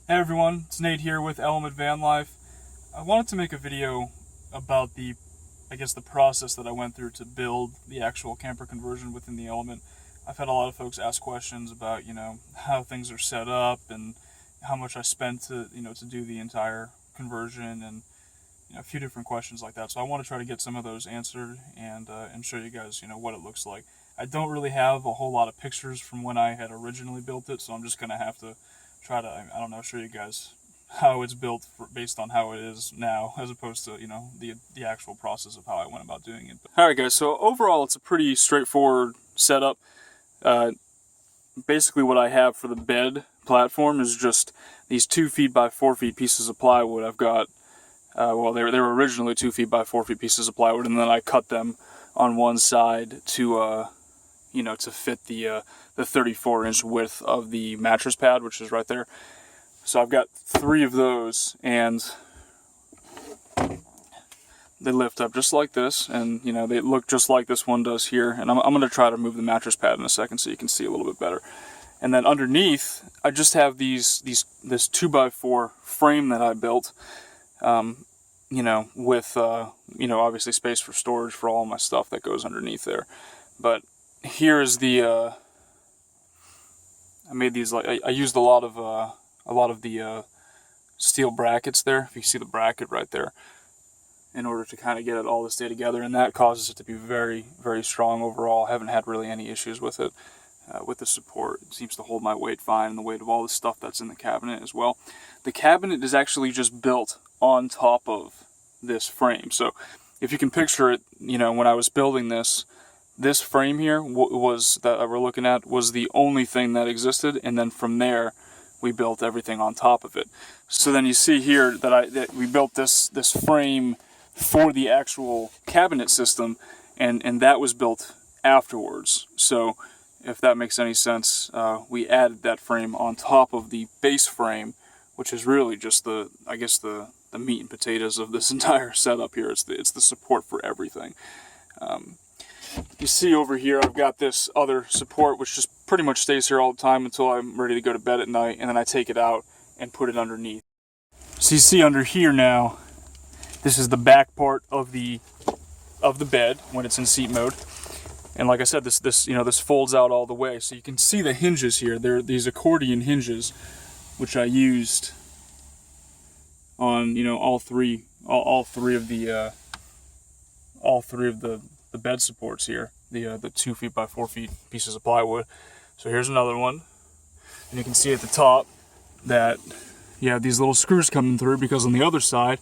Hey everyone, it's Nate here with Element Van Life. I wanted to make a video about the process that I went through to build the actual camper conversion within the Element. I've had a lot of folks ask questions about, how things are set up and how much I spent to do the entire conversion, and a few different questions like that. So I want to try to get some of those answered and show you guys, what it looks like. I don't really have a whole lot of pictures from when I had originally built it, so I'm just going to have to try to, show you guys how it's built based on how it is now, as opposed to, the actual process of how I went about doing it. Alright guys, so overall it's a pretty straightforward setup. Basically what I have for the bed platform is just these 2 feet by 4 feet pieces of plywood. I've got, well, they were originally 2 feet by 4 feet pieces of plywood, and then I cut them on one side to, to fit the 34-inch width of the mattress pad, which is right there. So I've got 3 of those, and they lift up just like this, and they look just like this one does here. And I'm going to try to move the mattress pad in a second so you can see a little bit better. And then underneath, I just have this 2x4 frame that I built, with obviously space for storage for all my stuff that goes underneath there. But here's the I made these, like, I used a lot of the steel brackets there, if you see the bracket right there, in order to kind of get it all to stay together, and that causes it to be very, very strong overall. I haven't had really any issues with it, with the support. It seems to hold my weight fine, and the weight of all the stuff that's in the cabinet as well. The cabinet is actually just built on top of this frame, so if you can picture it, when I was building this frame here that we're looking at was the only thing that existed, and then from there we built everything on top of it. So then you see here that we built this frame for the actual cabinet system, and that was built afterwards. So if that makes any sense, we added that frame on top of the base frame, which is really just the meat and potatoes of this entire setup here. It's the support for everything. You see over here I've got this other support which just pretty much stays here all the time until I'm ready to go to bed at night, and then I take it out and put it underneath. So you see under here now, this is the back part of the bed when it's in seat mode. And like I said, this folds out all the way, so you can see the hinges here. They're these accordion hinges, which I used on all three of the bed supports here, the 2 feet by 4 feet pieces of plywood. So here's another one, and you can see at the top that you have these little screws coming through, because on the other side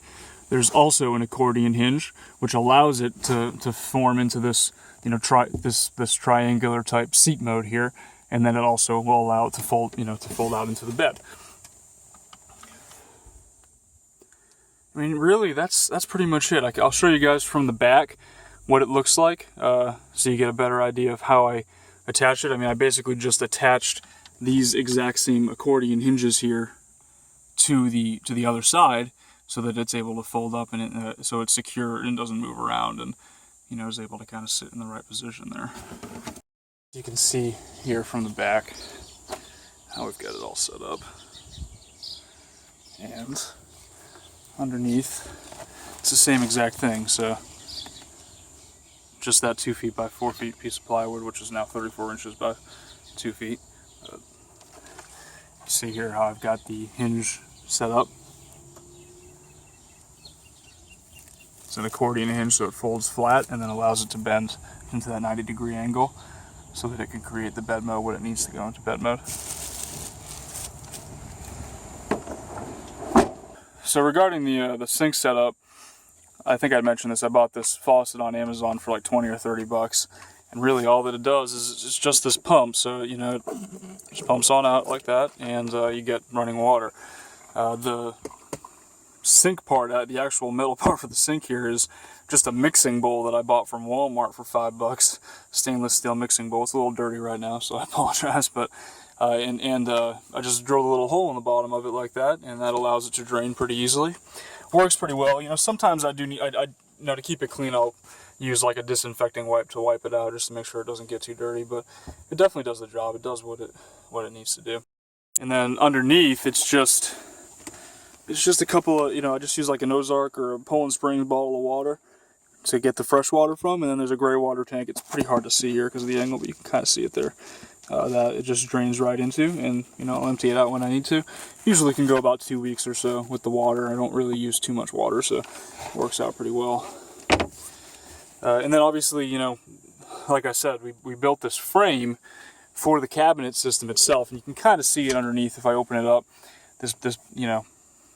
there's also an accordion hinge which allows it to form into this this triangular type seat mode here, and then it also will allow it to fold out into the bed. I mean, really, that's pretty much it. I'll show you guys from the back what it looks like, so you get a better idea of how I attach it. I mean, I basically just attached these exact same accordion hinges here to the other side, so that it's able to fold up, and so it's secure and doesn't move around, and is able to kind of sit in the right position there. You can see here from the back how we've got it all set up, and underneath it's the same exact thing. So just that 2 feet by 4 feet piece of plywood, which is now 34 inches by 2 feet. You see here how I've got the hinge set up. It's an accordion hinge, so it folds flat and then allows it to bend into that 90-degree angle so that it can create the bed mode when it needs to go into bed mode. So regarding the sink setup, I think I mentioned this. I bought this faucet on Amazon for like 20 or 30 bucks, and really all that it does is it's just this pump. So it just pumps on out like that, and you get running water. The sink part, the actual metal part for the sink here, is just a mixing bowl that I bought from Walmart for 5 bucks. Stainless steel mixing bowl. It's a little dirty right now, so I apologize, but I just drilled a little hole in the bottom of it like that, and that allows it to drain pretty easily. Works pretty well. Sometimes I do need, to keep it clean, I'll use like a disinfecting wipe to wipe it out just to make sure it doesn't get too dirty, but it definitely does the job. It does what it needs to do. And then underneath, it's just it's just a couple of, I just use like an Ozark or a Poland Springs bottle of water to get the fresh water from, and then there's a gray water tank. It's pretty hard to see here because of the angle, but you can kind of see it there. That it just drains right into, and I'll empty it out when I need to. Usually can go about 2 weeks or so with the water. I don't really use too much water, so it works out pretty well. And then obviously, like I said, we built this frame for the cabinet system itself, and you can kind of see it underneath if I open it up. This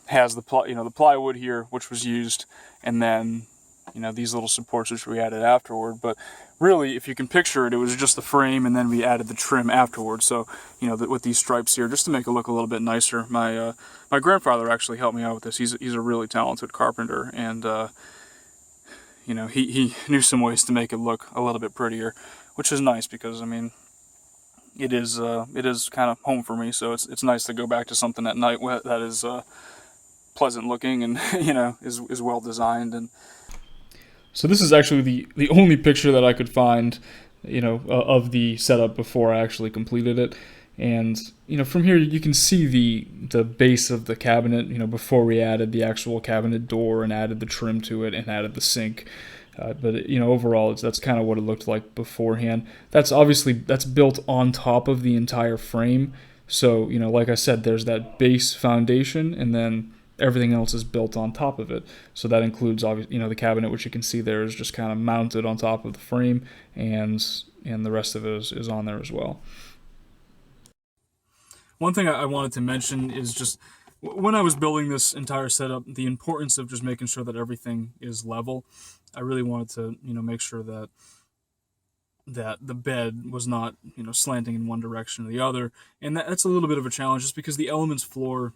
has the the plywood here, which was used, and then these little supports which we added afterward. But really, if you can picture it, it was just the frame, and then we added the trim afterwards. So with these stripes here, just to make it look a little bit nicer. My grandfather actually helped me out with this. He's a really talented carpenter, and he knew some ways to make it look a little bit prettier, which is nice because it is kind of home for me. So it's nice to go back to something at night that is pleasant looking and is well designed. And so this is actually the only picture that I could find, of the setup before I actually completed it. And from here you can see the base of the cabinet, before we added the actual cabinet door and added the trim to it and added the sink. But overall, that's kind of what it looked like beforehand. That's built on top of the entire frame. So like I said, there's that base foundation, and then everything else is built on top of it. So that includes obviously the cabinet, which you can see there is just kind of mounted on top of the frame, and the rest of it is on there as well. One thing I wanted to mention is just when I was building this entire setup, the importance of just making sure that everything is level. I really wanted to make sure that the bed was not slanting in one direction or the other, and that's a little bit of a challenge just because the elements floor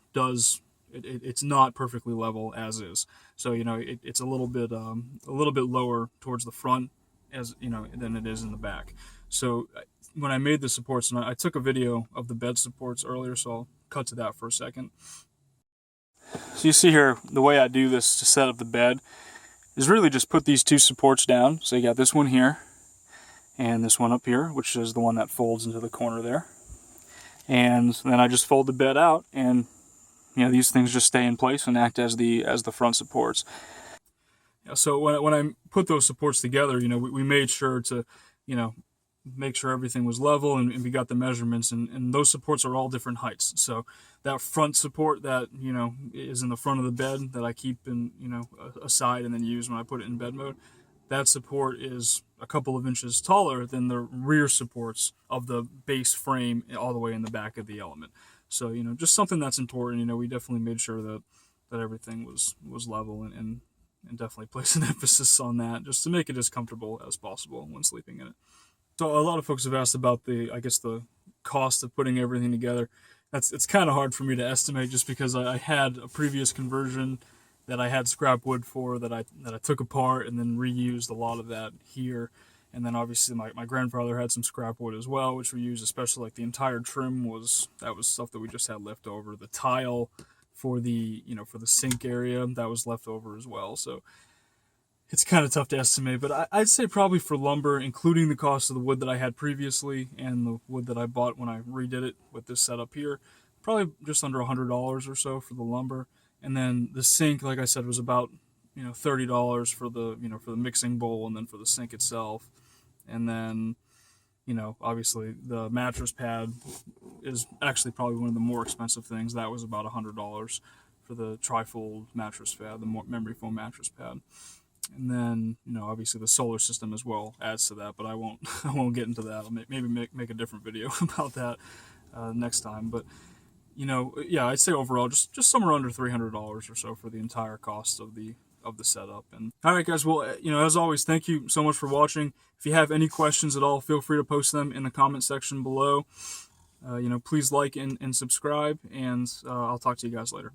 it's not perfectly level as is. So it's a little bit lower towards the front than it is in the back. So when I made the supports, and I took a video of the bed supports earlier, so I'll cut to that for a second. So you see here, the way I do this to set up the bed is really just put these two supports down. So you got this one here and this one up here, which is the one that folds into the corner there. And then I just fold the bed out, and these things just stay in place and act as the front supports. So when I put those supports together, we made sure to make sure everything was level, and we got the measurements, and those supports are all different heights. So that front support that is in the front of the bed that I keep in aside and then use when I put it in bed mode, that support is a couple of inches taller than the rear supports of the base frame all the way in the back of the element. So just something that's important. We definitely made sure that everything was level, and definitely place an emphasis on that just to make it as comfortable as possible when sleeping in it. So a lot of folks have asked about the cost of putting everything together. It's kind of hard for me to estimate just because I had a previous conversion that I had scrap wood for that I took apart and then reused a lot of that here. And then obviously my grandfather had some scrap wood as well, which we used, especially like the entire trim was stuff that we just had left over. The tile for the sink area, that was left over as well. So it's kind of tough to estimate, but I'd say probably for lumber, including the cost of the wood that I had previously and the wood that I bought when I redid it with this setup here, probably just under $100 or so for the lumber. And then the sink, like I said, was about $30 for the for the mixing bowl, and then for the sink itself. And then obviously the mattress pad is actually probably one of the more expensive things. That was about $100 for the trifold mattress pad, the memory foam mattress pad. And then obviously the solar system as well adds to that, but I won't get into that. I'll maybe make a different video about that next time. But yeah, I'd say overall just somewhere under $300 or so for the entire cost of the setup. And all right, guys, well, as always, thank you so much for watching. If you have any questions at all, feel free to post them in the comment section below. Please like and subscribe, and I'll talk to you guys later.